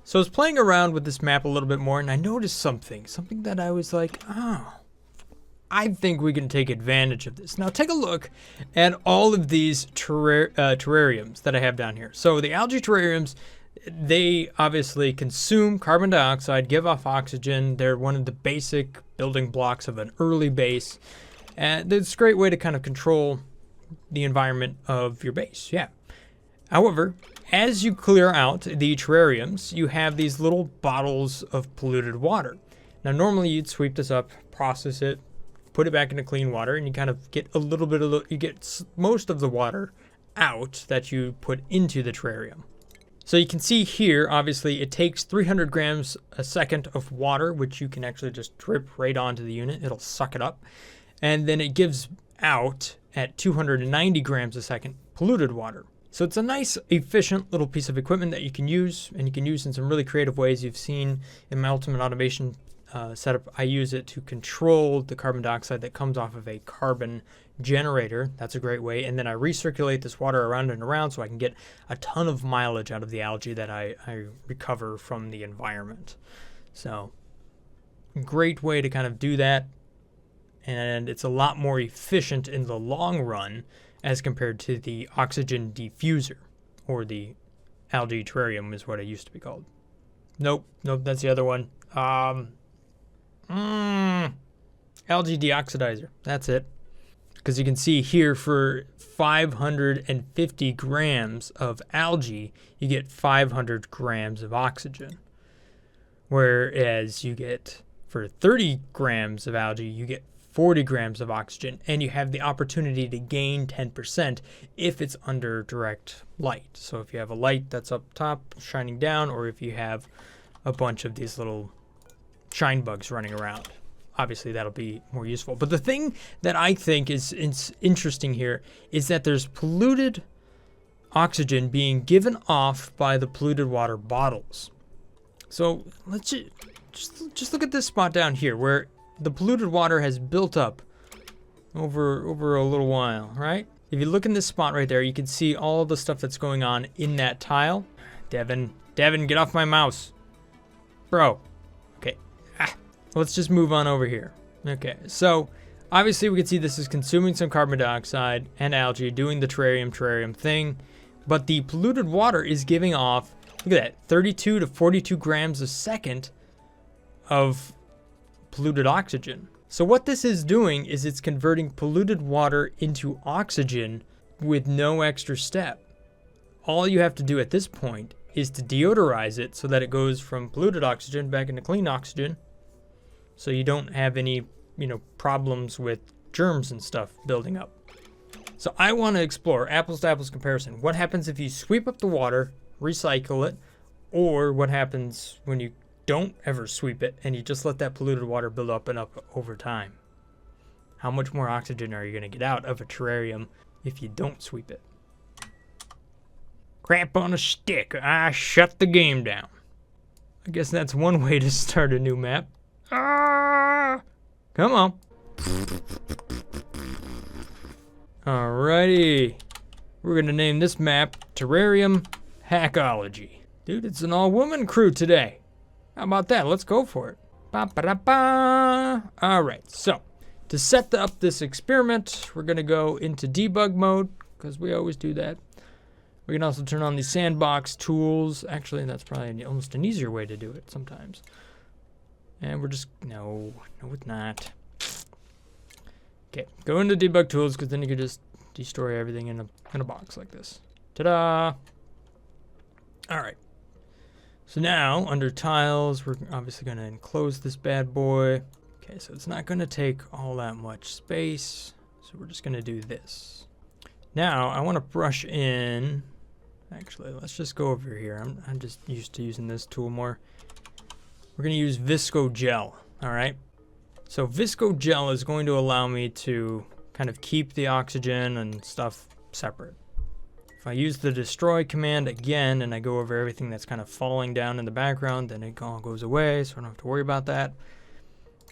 So I was playing around with this map a little bit more, and I noticed something that I was like, oh, I think we can take advantage of this. Now take a look at all of these terrariums that I have down here. So the algae terrariums, they obviously consume carbon dioxide, give off oxygen. They're one of the basic building blocks of an early base. And it's a great way to kind of control the environment of your base, yeah. However, as you clear out the terrariums, you have these little bottles of polluted water. Now, normally you'd sweep this up, process it, put it back into clean water, and you kind of get a little bit of you get most of the water out that you put into the terrarium. So you can see here, obviously, it takes 300 grams a second of water, which you can actually just drip right onto the unit. It'll suck it up. And then it gives out at 290 grams a second polluted water. So it's a nice, efficient little piece of equipment that you can use, and you can use in some really creative ways. You've seen in my ultimate automation setup, I use it to control the carbon dioxide that comes off of a carbon generator. That's a great way. And then I recirculate this water around and around so I can get a ton of mileage out of the algae that I recover from the environment. So great way to kind of do that. And it's a lot more efficient in the long run as compared to the oxygen diffuser, or the algae terrarium is what it used to be called. Nope, that's the other one. Algae deoxidizer, that's it. Because you can see here for 550 grams of algae, you get 500 grams of oxygen. Whereas you get, for 30 grams of algae, you get 40 grams of oxygen, and you have the opportunity to gain 10% if it's under direct light. So if you have a light that's up top shining down, or if you have a bunch of these little shine bugs running around, obviously that'll be more useful. But the thing that I think is interesting here is that there's polluted oxygen being given off by the polluted water bottles. So let's just look at this spot down here where the polluted water has built up over a little while, right? If you look in this spot right there, you can see all the stuff that's going on in that tile. Devin, get off my mouse. Bro. Okay. Let's just move on over here. Okay, so obviously we can see this is consuming some carbon dioxide and algae, doing the terrarium thing. But the polluted water is giving off, look at that, 32 to 42 grams a second of polluted oxygen. So what this is doing is it's converting polluted water into oxygen with no extra step. All you have to do at this point is to deodorize it so that it goes from polluted oxygen back into clean oxygen, so you don't have any, problems with germs and stuff building up. So I want to explore apples to apples comparison. What happens if you sweep up the water, recycle it, or what happens when you don't ever sweep it and you just let that polluted water build up and up over time? How much more oxygen are you going to get out of a terrarium if you don't sweep it? Crap on a stick. I shut the game down. I guess that's one way to start a new map. Come on. Alrighty. We're going to name this map Terrarium Hackology. Dude, it's an all-woman crew today. How about that? Let's go for it. Ba-ba-da-ba. All right, so to set up this experiment, we're going to go into debug mode, because we always do that. We can also turn on the sandbox tools. Actually, that's probably almost an easier way to do it sometimes. And we're just, no, it's not. Okay, go into debug tools, because then you can just destroy everything in a box like this. Ta-da! All right. So now, under tiles, we're obviously going to enclose this bad boy. Okay, so it's not going to take all that much space. So we're just going to do this. Now, I want to brush in. Actually, let's just go over here. I'm just used to using this tool more. We're going to use Visco Gel, all right? So Visco Gel is going to allow me to kind of keep the oxygen and stuff separate. If I use the destroy command again and I go over everything that's kind of falling down in the background, then it all goes away, so I don't have to worry about that.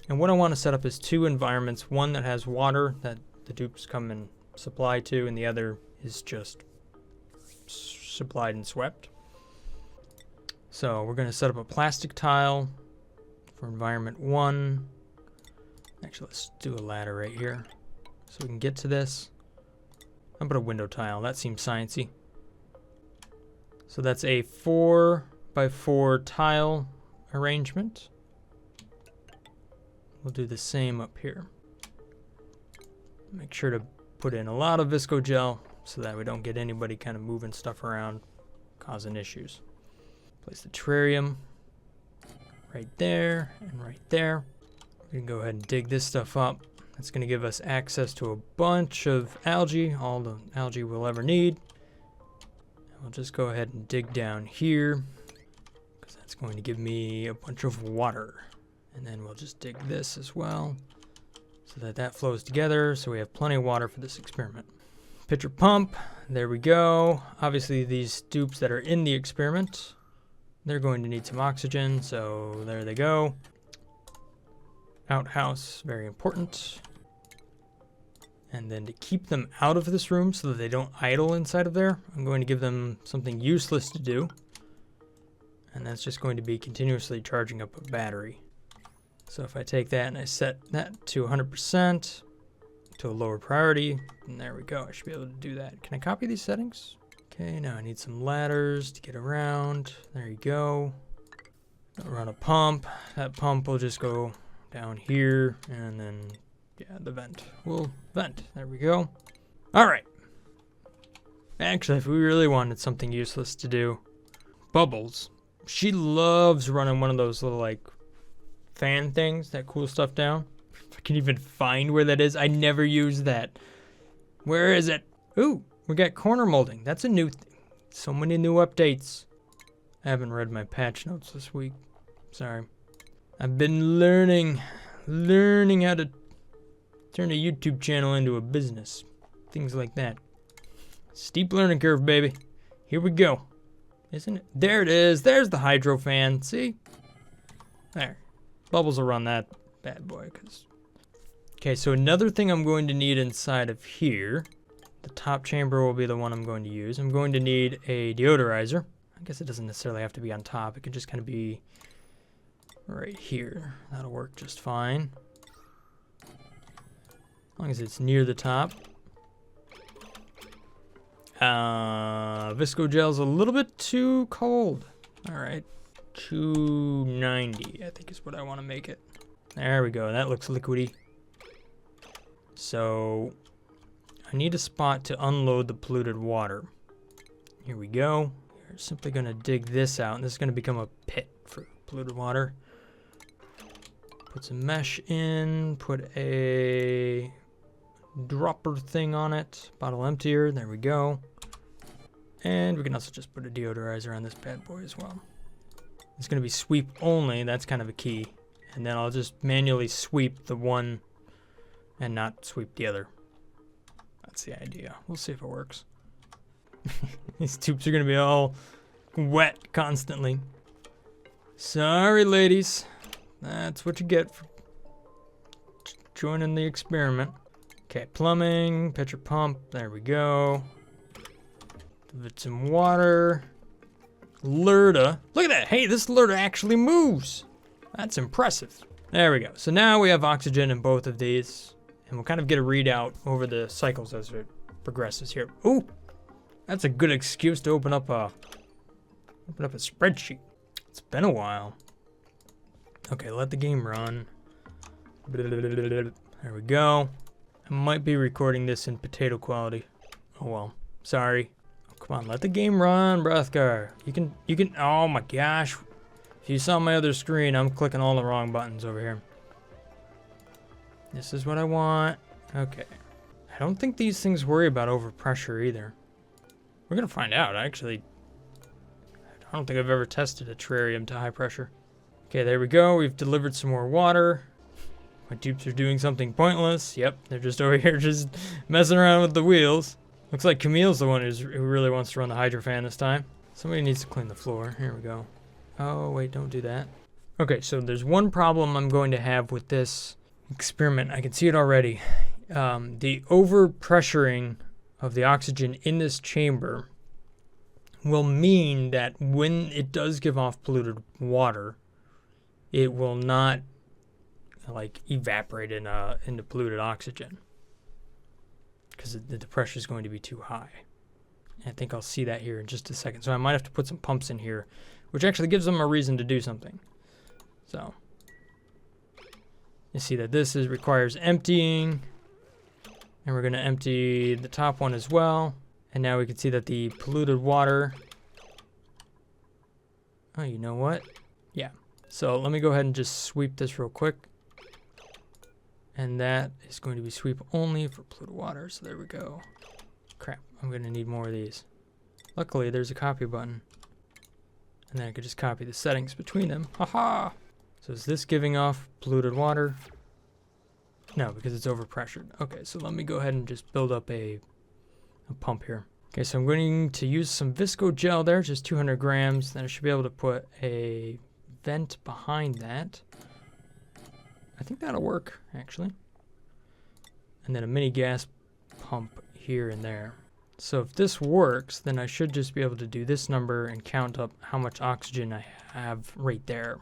And what I want to set up is two environments, one that has water that the dupes come and supply to, and the other is just supplied and swept. So we're going to set up a plastic tile for environment 1. Actually, let's do a ladder right here so we can get to this. How about a window tile? That seems sciencey. So that's a 4x4 tile arrangement. We'll do the same up here. Make sure to put in a lot of visco gel so that we don't get anybody kind of moving stuff around, causing issues. Place the terrarium right there and right there. We can go ahead and dig this stuff up. That's going to give us access to a bunch of algae, all the algae we'll ever need. And we'll just go ahead and dig down here because that's going to give me a bunch of water. And then we'll just dig this as well so that that flows together so we have plenty of water for this experiment. Pitcher pump, there we go. Obviously these dupes that are in the experiment, they're going to need some oxygen, so there they go. Outhouse, very important. And then to keep them out of this room so that they don't idle inside of there, I'm going to give them something useless to do. And that's just going to be continuously charging up a battery. So if I take that and I set that to 100%, to a lower priority, and there we go, I should be able to do that. Can I copy these settings? Okay, now I need some ladders to get around. There you go. I'll run a pump. That pump will just go down here, and then, yeah, the vent will vent. There we go. All right. Actually, if we really wanted something useless to do, Bubbles, she loves running one of those little, like, fan things that cool stuff down. If I can even find where that is. I never use that. Where is it? Ooh, we got corner molding. That's a new so many new updates. I haven't read my patch notes this week. Sorry. I've been learning how to turn a YouTube channel into a business. Things like that. Steep learning curve, baby. Here we go. Isn't it? There it is. There's the hydro fan. See? There. Bubbles will run that bad boy. Okay, so another thing I'm going to need inside of here, the top chamber will be the one I'm going to use. I'm going to need a deodorizer. I guess it doesn't necessarily have to be on top. It can just kind of be right here. That'll work just fine. As long as it's near the top. Visco gel's a little bit too cold. All right, 290 I think is what I want to make it. There we go, that looks liquidy. So I need a spot to unload the polluted water. Here we go. We're simply going to dig this out, and this is going to become a pit for polluted water. Put some mesh in, put a dropper thing on it, bottle emptier, there we go. And we can also just put a deodorizer on this bad boy as well. It's going to be sweep only, that's kind of a key. And then I'll just manually sweep the one and not sweep the other. That's the idea. We'll see if it works. These tubes are going to be all wet constantly. Sorry, ladies. That's what you get for joining the experiment. Okay, plumbing, pitcher pump, there we go. Give it some water. Lurda. Look at that. Hey, this Lurda actually moves. That's impressive. There we go. So now we have oxygen in both of these. And we'll kind of get a readout over the cycles as it progresses here. Ooh, that's a good excuse to open up a spreadsheet. It's been a while. Okay, let the game run. There we go. I might be recording this in potato quality. Oh well, sorry. Oh, come on, let the game run, Brothgar. You can, oh my gosh. If you saw my other screen, I'm clicking all the wrong buttons over here. This is what I want. Okay. I don't think these things worry about overpressure either. We're gonna find out, actually. I don't think I've ever tested a terrarium to high pressure. Okay, there we go. We've delivered some more water. My dupes are doing something pointless. Yep, they're just over here just messing around with the wheels. Looks like Camille's the one who really wants to run the hydro fan this time. Somebody needs to clean the floor. Here we go. Oh, wait, don't do that. Okay, so there's one problem I'm going to have with this experiment. I can see it already. The overpressuring of the oxygen in this chamber will mean that when it does give off polluted water, it will not like evaporate into polluted oxygen because the pressure is going to be too high. And I think I'll see that here in just a second. So I might have to put some pumps in here, which actually gives them a reason to do something. So you see that this requires emptying, and we're going to empty the top one as well. And now we can see that the polluted water, oh, you know what? Yeah. So let me go ahead and just sweep this real quick. And that is going to be sweep only for polluted water. So there we go. Crap, I'm going to need more of these. Luckily, there's a copy button. And then I could just copy the settings between them. Haha! So is this giving off polluted water? No, because it's overpressured. Okay, so let me go ahead and just build up a pump here. Okay, so I'm going to use some Visco gel there, just 200 grams. Then I should be able to put a vent behind that. I think that'll work, actually. And then a mini gas pump here and there. So if this works, then I should just be able to do this number and count up how much oxygen I have right there.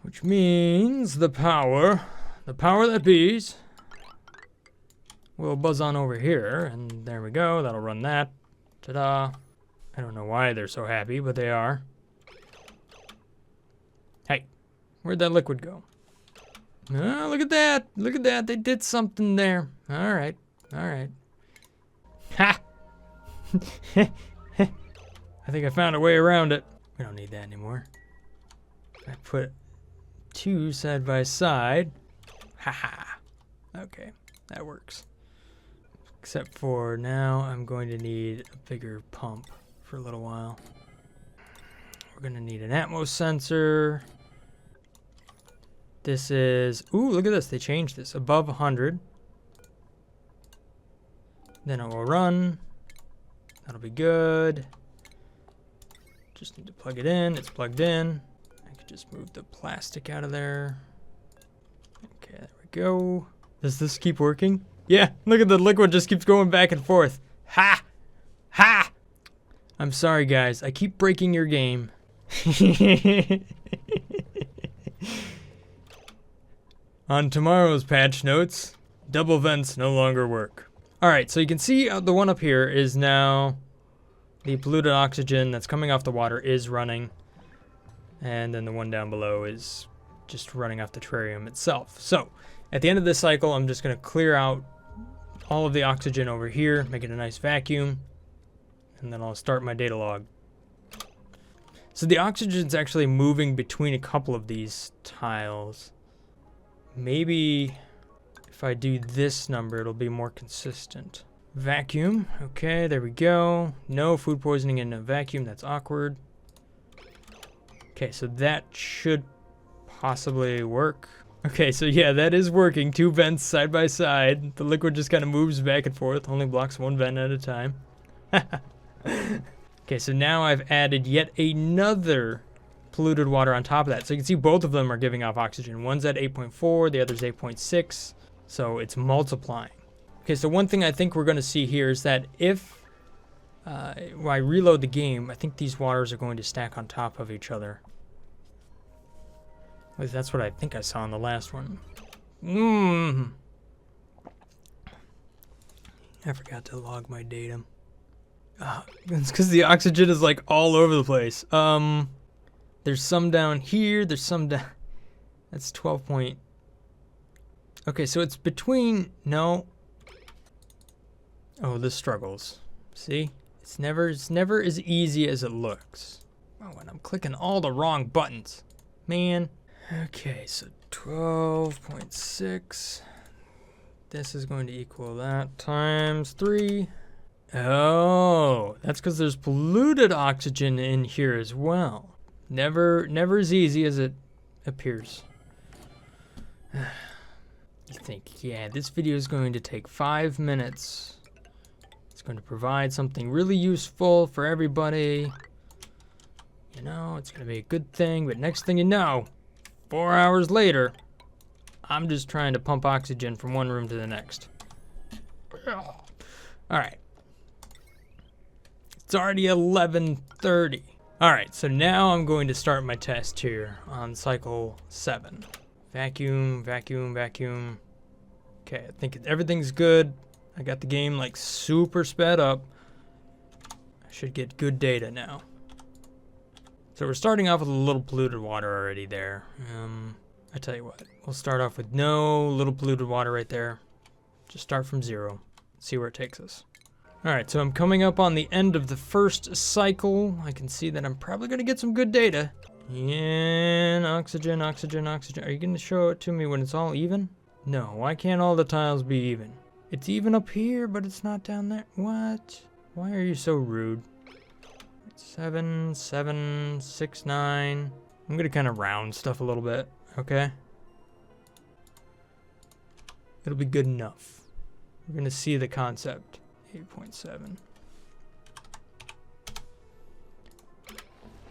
Which means the power that bees, will buzz on over here, and there we go. That'll run that. Ta-da. I don't know why they're so happy, but they are. Hey, where'd that liquid go? Oh, look at that. Look at that. They did something there. All right. All right. Ha! I think I found a way around it. We don't need that anymore. I put two side by side. Haha. Okay, that works. Except for now, I'm going to need a bigger pump for a little while. We're going to need an Atmos sensor. This is, ooh, look at this. They changed this. Above 100. Then it will run. That'll be good. Just need to plug it in. It's plugged in. I could just move the plastic out of there. Okay, there we go. Does this keep working? Yeah, look at the liquid just keeps going back and forth. Ha! Ha! I'm sorry, guys. I keep breaking your game. On tomorrow's patch notes, double vents no longer work. Alright, so you can see the one up here is now the polluted oxygen that's coming off the water is running. And then the one down below is just running off the terrarium itself. So, at the end of this cycle, I'm just going to clear out all of the oxygen over here, make it a nice vacuum, and then I'll start my data log. So the oxygen's actually moving between a couple of these tiles. Maybe if I do this number, it'll be more consistent. Vacuum. Okay, there we go. No food poisoning in a vacuum. That's awkward. Okay, so that should possibly work. Okay, so yeah, that is working. Two vents side by side. The liquid just kind of moves back and forth. Only blocks one vent at a time. Okay, so now I've added yet another polluted water on top of that. So you can see both of them are giving off oxygen. One's at 8.4, the other's 8.6. So it's multiplying. Okay, so one thing I think we're going to see here is that if when I reload the game, I think these waters are going to stack on top of each other. At least that's what I think I saw in the last one. I forgot to log my data. It's because the oxygen is like all over the place. There's some down here. There's some down. That's 12 point. Okay, so it's between. No. Oh, this struggles. See, it's never as easy as it looks. Oh, and I'm clicking all the wrong buttons, man. Okay, so 12.6. This is going to equal that times 3. Oh, that's because there's polluted oxygen in here as well. Never as easy as it appears. You think, yeah, this video is going to take 5 minutes. It's going to provide something really useful for everybody. You know, it's going to be a good thing, but next thing you know, 4 hours later, I'm just trying to pump oxygen from one room to the next. All right. It's already 11:30. All right, so now I'm going to start my test here on cycle 7. Vacuum, vacuum, vacuum. Okay, I think everything's good. I got the game like super sped up. I should get good data now. So we're starting off with a little polluted water already there. I tell you what, we'll start off with no little polluted water right there. Just start from 0, see where it takes us. All right, so I'm coming up on the end of the first cycle. I can see that I'm probably gonna get some good data. And oxygen, oxygen, oxygen. Are you gonna show it to me when it's all even? No, why can't all the tiles be even? It's even up here, but it's not down there. What? Why are you so rude? 7, 7, 6, 9. I'm gonna kind of round stuff a little bit, okay? It'll be good enough. We're gonna see the concept. 8.7.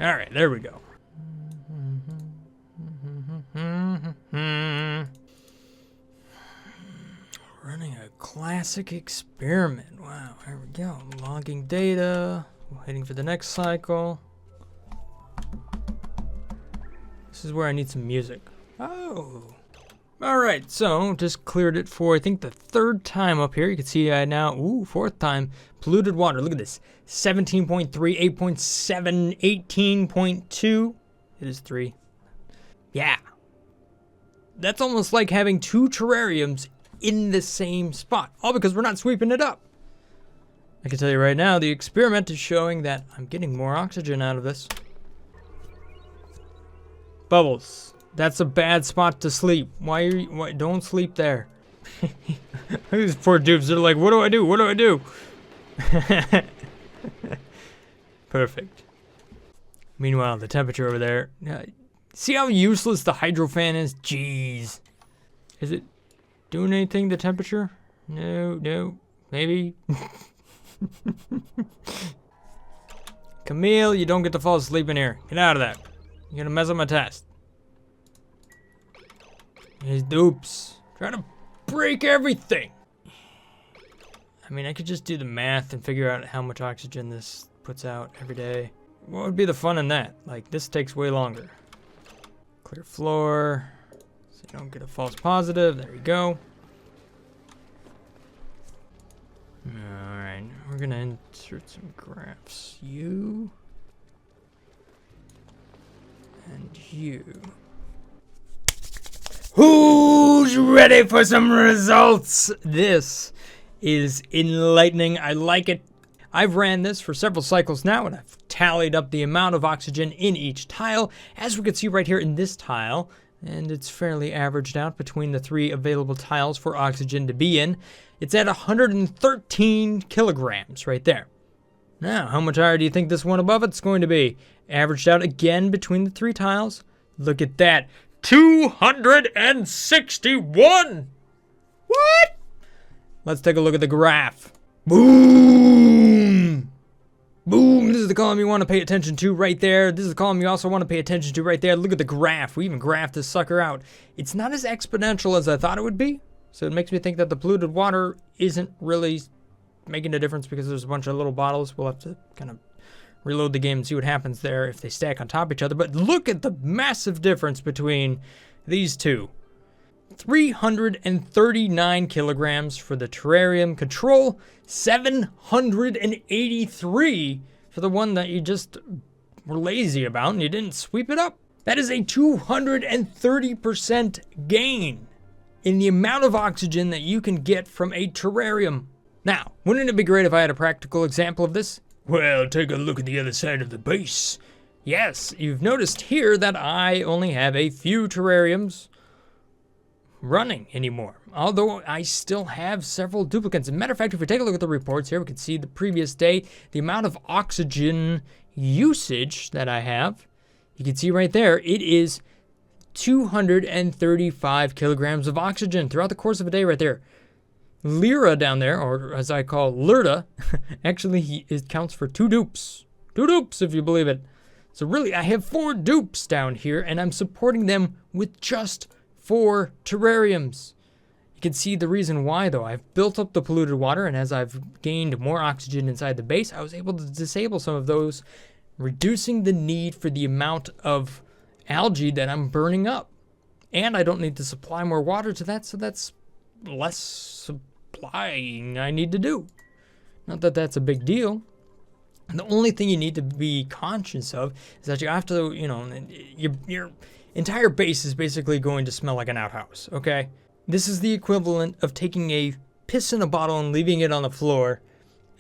All right, there we go. Running a classic experiment. Wow, here we go. Logging data. Waiting for the next cycle. This is where I need some music. Oh. All right, so just cleared it for, I think, the 3rd time up here. You can see I now, 4th time, polluted water. Look at this, 17.3, 8.7, 18.2. It is 3. Yeah. That's almost like having 2 terrariums in the same spot, all because we're not sweeping it up. I can tell you right now, the experiment is showing that I'm getting more oxygen out of this. Bubbles. That's a bad spot to sleep. Why don't sleep there? These poor dupes are like, what do I do? What do I do? Perfect. Meanwhile, the temperature over there. See how useless the hydro fan is? Jeez. Is it doing anything, the temperature? No, maybe. Camille, you don't get to fall asleep in here. Get out of that. You're gonna mess up my test. These dupes. Trying to break everything. I mean, I could just do the math and figure out how much oxygen this puts out every day. What would be the fun in that? Like, this takes way longer. Clear floor. So you don't get a false positive. There you go. Alright, we're gonna insert some graphs. You. And you. Who's ready for some results? This is enlightening. I like it. I've ran this for several cycles now, and I've tallied up the amount of oxygen in each tile, as we can see right here in this tile, and it's fairly averaged out between the 3 available tiles for oxygen to be in. It's at 113 kilograms right there. Now, how much higher do you think this one above it's going to be? Averaged out again between the 3 tiles. Look at that. 261! What? Let's take a look at the graph. Boom! Boom! This is the column you want to pay attention to right there. This is the column you also want to pay attention to right there. Look at the graph. We even graphed this sucker out. It's not as exponential as I thought it would be. So it makes me think that the polluted water isn't really making a difference because there's a bunch of little bottles. We'll have to kind of reload the game and see what happens there if they stack on top of each other. But look at the massive difference between these two. 339 kilograms for the terrarium control, 783 for the one that you just were lazy about and you didn't sweep it up. That is a 230% gain in the amount of oxygen that you can get from a terrarium. Now, wouldn't it be great if I had a practical example of this? Well, take a look at the other side of the base. Yes, you've noticed here that I only have a few terrariums running anymore, although I still have several duplicates. As a matter of fact, if we take a look at the reports here, we can see the previous day, the amount of oxygen usage that I have. You can see right there, it is 235 kilograms of oxygen throughout the course of a day right there. Lyra down there, or as I call Lurda, actually it counts for 2 dupes. 2 dupes, if you believe it. So really, I have 4 dupes down here, and I'm supporting them with just 4 terrariums. You can see the reason why, though. I've built up the polluted water, and as I've gained more oxygen inside the base, I was able to disable some of those, reducing the need for the amount of algae that I'm burning up. And I don't need to supply more water to that, so that's less supplying I need to do. Not that that's a big deal. The only thing you need to be conscious of is that you have to, your entire base is basically going to smell like an outhouse, okay? This is the equivalent of taking a piss in a bottle and leaving it on the floor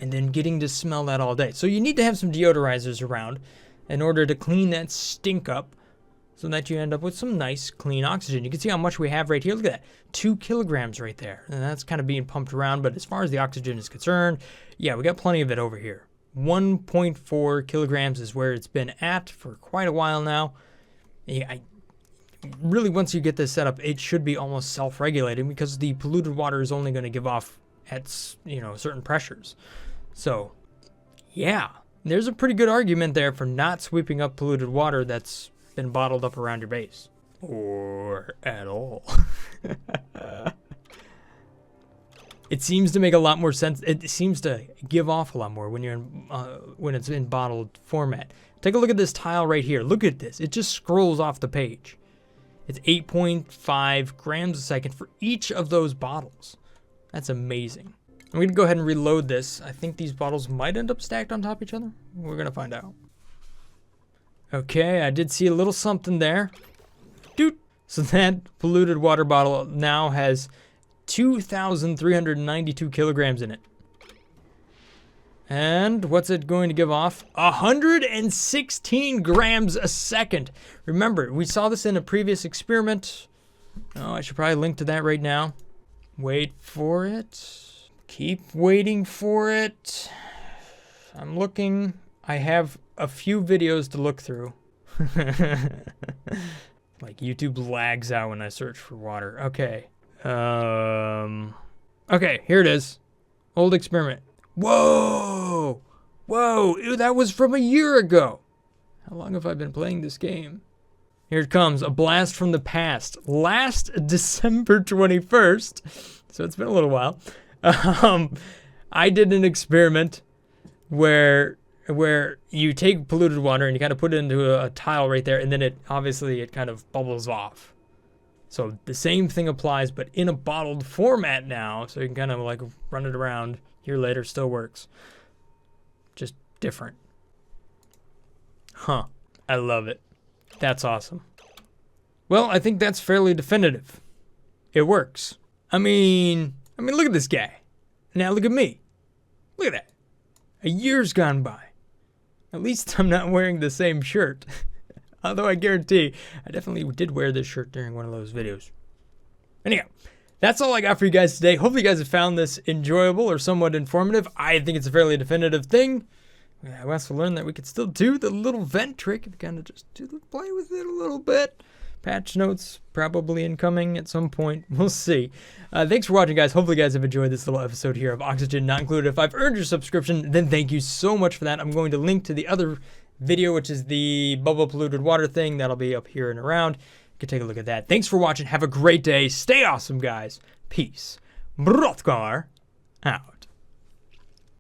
and then getting to smell that all day. So you need to have some deodorizers around in order to clean that stink up so that you end up with some nice, clean oxygen. You can see how much we have right here. Look at that, 2 kilograms right there. And that's kind of being pumped around, but as far as the oxygen is concerned, yeah, we got plenty of it over here. 1.4 kilograms is where it's been at for quite a while now. Yeah, really, once you get this set up, it should be almost self-regulating because the polluted water is only going to give off at, certain pressures. So, yeah, there's a pretty good argument there for not sweeping up polluted water that's been bottled up around your base. Or at all. It seems to make a lot more sense. It seems to give off a lot more when you're when it's in bottled format. Take a look at this tile right here. Look at this. It just scrolls off the page. It's 8.5 grams a second for each of those bottles. That's amazing. I'm going to go ahead and reload this. I think these bottles might end up stacked on top of each other. We're going to find out. Okay, I did see a little something there. Doot. So that polluted water bottle now has 2,392 kilograms in it. And what's it going to give off? 116 grams a second. Remember, we saw this in a previous experiment. Oh, I should probably link to that right now. Wait for it. Keep waiting for it. I'm looking. I have a few videos to look through. Like YouTube lags out when I search for water. Okay. Okay, here it is. Old experiment. Whoa! Whoa! Ew, that was from a year ago. How long have I been playing this game? Here it comes. A blast from the past. Last December 21st. So it's been a little while. I did an experiment where you take polluted water and you kind of put it into a tile right there, and then it kind of bubbles off. So the same thing applies, but in a bottled format now, so you can kind of like run it around. A year later, still works. Just different. Huh. I love it. That's awesome. Well, I think that's fairly definitive. It works. I mean, look at this guy. Now look at me. Look at that. A year's gone by. At least I'm not wearing the same shirt. Although I guarantee I definitely did wear this shirt during one of those videos. Anyhow, that's all I got for you guys today. Hopefully you guys have found this enjoyable or somewhat informative. I think it's a fairly definitive thing. I also learned that we could still do the little vent trick if you kind of just play with it a little bit. Patch notes probably incoming at some point. We'll see. Thanks for watching, guys. Hopefully you guys have enjoyed this little episode here of Oxygen Not Included. If I've earned your subscription, then thank you so much for that. I'm going to link to the other video, which is the bubble polluted water thing. That'll be up here and around. You can take a look at that. Thanks for watching. Have a great day. Stay awesome, guys. Peace. Brothgar out.